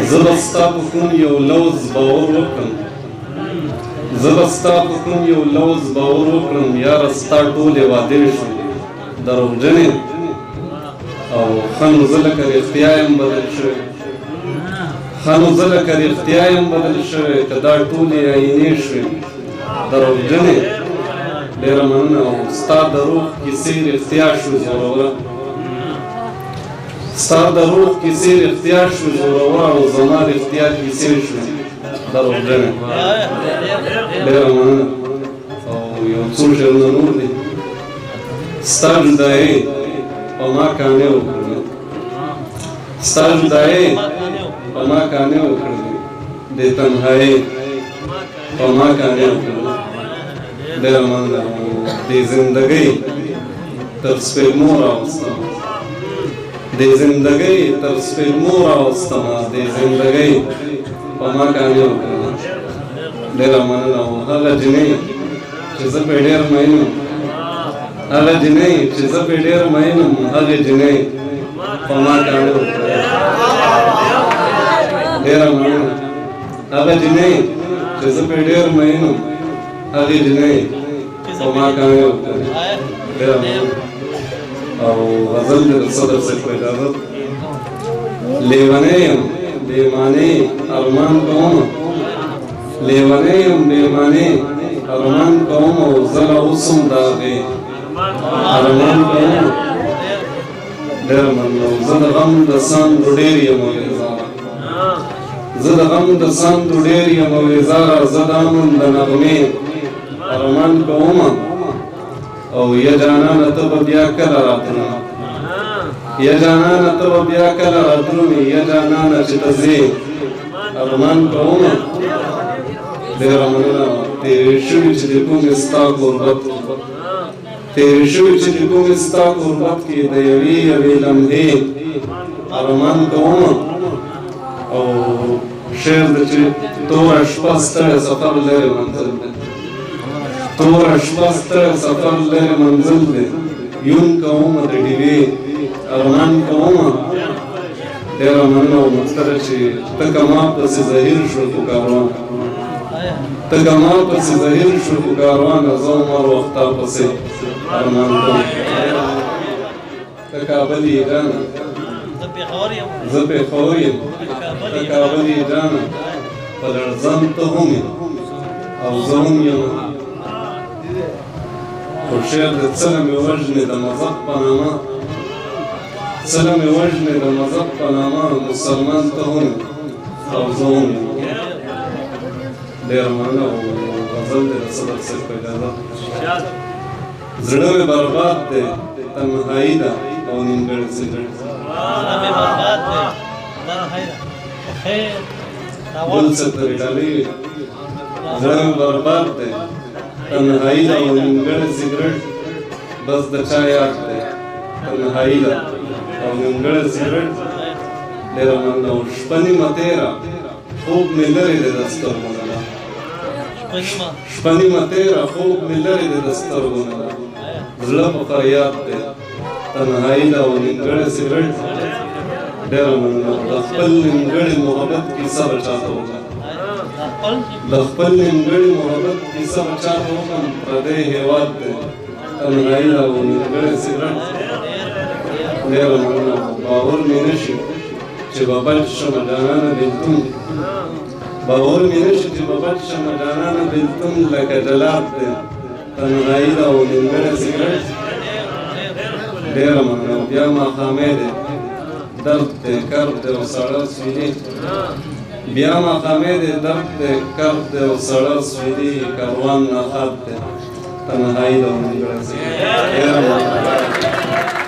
زه به ستا په کوم یو لوظ باور وکړم زه به ستا په کوم یو لوظ باور وکړم یاره ستا ټولې وعدې شوې دروغجنې او ښه نو زه لکه رښتیا یم بدل شوی ښه نو زه لکه رښتیا یم بدل شوی که دا ټولې آینې شوې دروغجنې ډېره مننه او ستا د روح کیسې رښتیا شوې زوروره ستا د روح کیسې رښتیا شوې زوروره او زما رښتیا کیسې شوې دروغجنې ډېره مننه او یو څو شعرونه نور دي ستا جدایي په ما کانې وکړلې ستا جدایي په ما کانې وکړلې د تنهایي په ما کانې وکړلې ډېره مننه د زندګۍ تر سپېږمو راوستم د زندګۍ تر سپېږمو راوستم د زندګۍ په ما کانې وکړلې ډېره مننه او هغه جنۍ چې زه پرې ډېر مین یم هغه جنۍ چې زه پرې ډېر مین یم هغې جنۍ په ما کانې وکړلې ډېره مننه هغه جنۍ چې زه پرې ډېر مین یم هغې جنۍ په ما کانې وکړلې ډېره مننه او غزل دې د صدر صاحب په اجازت لیونی یم بېمانې ارمان کوم لیونی یم بېمانې ارمان کوم او زه لا اوس هم د هغې ارمان کوم ډېره مننه زه د غم د ساندو ډېر یم ویزاره زه د غم د ساندو ډېر یم ویزاره زه د امن د نغمې ارمان کوم او یا جانانه ته به بیا کله راتلې یا جانانه ته به بیا کله راتلې یا جانانه چې ته ځې ارمان کوم ډېره مننه تېرې شوي چې د کومې ستا غربت تیرې شوې چې د کومې ستا غربت کې د یوې لمحې ارمان کوم او شعر د چې توره شپه ستړی سفر لرې منزل دی توره شپه ستړی سفر لرې منزل دی یون کوم د ډیوې ارمان کوم ډېره مننه او مستره چې ته که ما پسې زهیر شو په کاروان ته که ما پسې زهیر شو په کاروان زه عمر وخته پسې ارمان کوم ته کابل یې جانه زه پېښور یم ته کابل یې جانه په لړزم ته هم یم او زه هم یم خو شعر د څله مې وژنې د مذهب په نامه څله مې وژنې د مذهب په نامه مسلمان ته هم او زه هم یم ډېره مننه او غزل دې د صدر صاحب په اجازت زړه مې برباد دی تنهایي ده او نیمګړی سګرټ زړه مې برباد دی تنهایي ده ګل سترې ډالۍ وي زړه مې برباد دی تنهایي ده او نیمګړی سګرټ بس د چا یاد دی تنهایي ده او نیمګړی سګرټ ډېره مننه او شپه نیمه تېره خوب مې لرې دی د سترګو نه شپه نیمه تېره خوب مې لرې دی د سترګو نه زړه په فریاد دی تنهایي ده او نیمګړی سګرټ ډېره مننه د خپل نیمګړي محبت کیسه به چاته وکړم د خپل نیمګړي محبت کیسه به چاته وکړم پردی هېواد دی تنهایي ده او نیمګړی سګرټ ډېره مننه باور مې نه شي چې به بچ شمه جانانه بېلتون باور مې نه شي چې به بچ شمه جانانه بېلتون لکه جلاب دی تنهایي ده او نیمګړی سګرټ ډېره مننه بیا ماښامې دی درد دی کرب دی او سړه سویلي بیا ماښامې دی درد دی کرب دی او سړه سویلي کاروان ناخاب دی تنهایي ده او نیمګړی سګرټ ډېره مننه